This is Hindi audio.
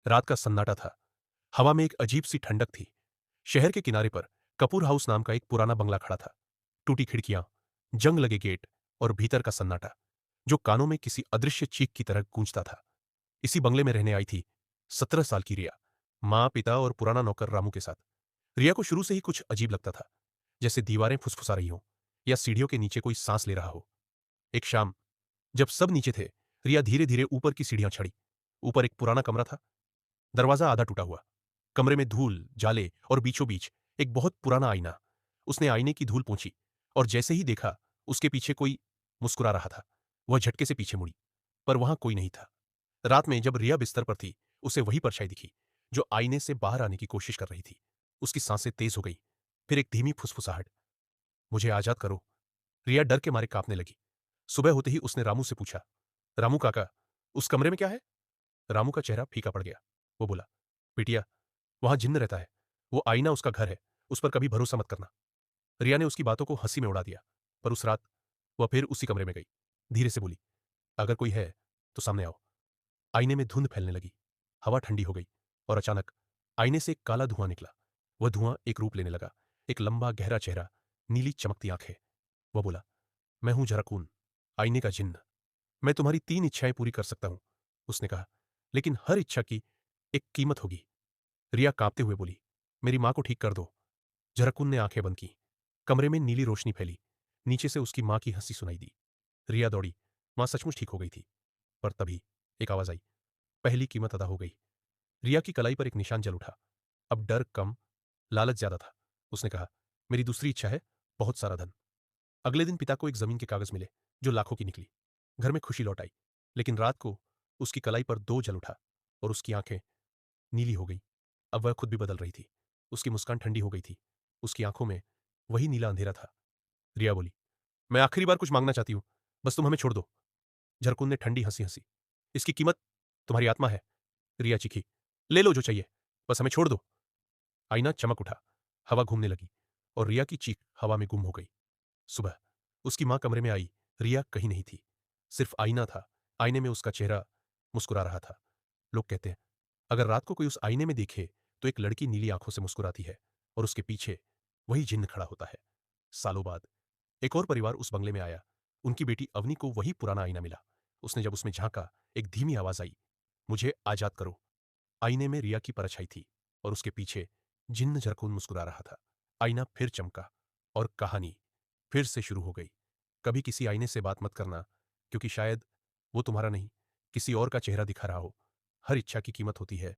रात का सन्नाटा था। हवा में एक अजीब सी ठंडक थी। शहर के किनारे पर कपूर हाउस नाम का एक पुराना बंगला खड़ा था। टूटी खिड़कियां, जंग लगे गेट और भीतर का सन्नाटा जो कानों में किसी अदृश्य चीख की तरह गूंजता था। इसी बंगले में रहने आई थी 17 साल की रिया, माँ पिता और पुराना नौकर रामू के साथ। रिया को शुरू से ही कुछ अजीब लगता था, जैसे दीवारें फुसफुसा रही हों या सीढ़ियों के नीचे कोई सांस ले रहा हो। एक शाम जब सब नीचे थे, रिया धीरे धीरे ऊपर की सीढ़ियां चढ़ी। ऊपर एक पुराना कमरा था, दरवाजा आधा टूटा हुआ। कमरे में धूल, जाले और बीचों बीच एक बहुत पुराना आईना। उसने आईने की धूल पोंछी और जैसे ही देखा उसके पीछे कोई मुस्कुरा रहा था, वह झटके से पीछे मुड़ी, पर वहां कोई नहीं था। रात में जब रिया बिस्तर पर थी, उसे वही परछाई दिखी जो आईने से बाहर आने की कोशिश कर रही थी। उसकी सांसें तेज हो गई। फिर एक धीमी फुसफुसाहट, मुझे आजाद करो। रिया डर के मारे कांपने लगी। सुबह होते ही उसने रामू से पूछा, रामू काका, उस कमरे में क्या है? रामू का चेहरा फीका पड़ गया। वो बोला, बिटिया, वहां जिन्न रहता है। वो आईना उसका घर है, उस पर कभी भरोसा मत करना। रिया ने उसकी बातों को हंसी में उड़ा दिया, पर उस रात वह फिर उसी कमरे में गई। धीरे से बोली, अगर कोई है तो सामने आओ। आईने में धुंध फैलने लगी। हवा ठंडी हो गई और अचानक आईने से एक काला धुआं निकला। वह धुआं एक रूप लेने लगा, एक लंबा गहरा चेहरा, नीली चमकती आंखें। वह बोला, मैं हूं जराकून, आईने का जिन्न। मैं तुम्हारी 3 इच्छाएं पूरी कर सकता हूं। उसने कहा, लेकिन हर इच्छा की एक कीमत होगी। रिया कांपते हुए बोली, मेरी मां को ठीक कर दो। जराकुन ने आंखें बंद की। कमरे में नीली रोशनी फैली। नीचे से उसकी मां की हंसी सुनाई दी। रिया दौड़ी। मां सचमुच ठीक हो गई थी। पर तभी एक आवाज आई, पहली कीमत अदा हो गई। रिया की कलाई पर एक निशान जल उठा। अब डर कम, लालच ज्यादा था। उसने कहा, मेरी दूसरी इच्छा है बहुत सारा धन। अगले दिन पिता को एक जमीन के कागज मिले जो लाखों की निकली। घर में खुशी लौट आई। लेकिन रात को उसकी कलाई पर दो जल उठा और उसकी आंखें नीली हो गई। अब वह खुद भी बदल रही थी। उसकी मुस्कान ठंडी हो गई थी। उसकी आंखों में वही नीला अंधेरा था। रिया बोली, मैं आखिरी बार कुछ मांगना चाहती हूं, बस तुम हमें छोड़ दो। झरकुंद ने ठंडी हंसी हंसी, इसकी कीमत तुम्हारी आत्मा है। रिया चीखी, ले लो जो चाहिए, बस हमें छोड़ दो। आईना चमक उठा। हवा घूमने लगी और रिया की चीख हवा में गुम हो गई। सुबह उसकी मां कमरे में आई। रिया कहीं नहीं थी, सिर्फ आईना था। आईने में उसका चेहरा मुस्कुरा रहा था। लोग कहते हैं, अगर रात को कोई उस आईने में देखे तो एक लड़की नीली आंखों से मुस्कुराती है और उसके पीछे वही जिन्न खड़ा होता है। सालों बाद एक और परिवार उस बंगले में आया। उनकी बेटी अवनी को वही पुराना आईना मिला। उसने जब उसमें झांका, एक धीमी आवाज आई, मुझे आजाद करो। आईने में रिया की परछाई थी और उसके पीछे जिन्न जरकून मुस्कुरा रहा था। आईना फिर चमका और कहानी फिर से शुरू हो गई। कभी किसी आईने से बात मत करना, क्योंकि शायद वो तुम्हारा नहीं, किसी और का चेहरा दिखा रहा हो। हर इच्छा की कीमत होती है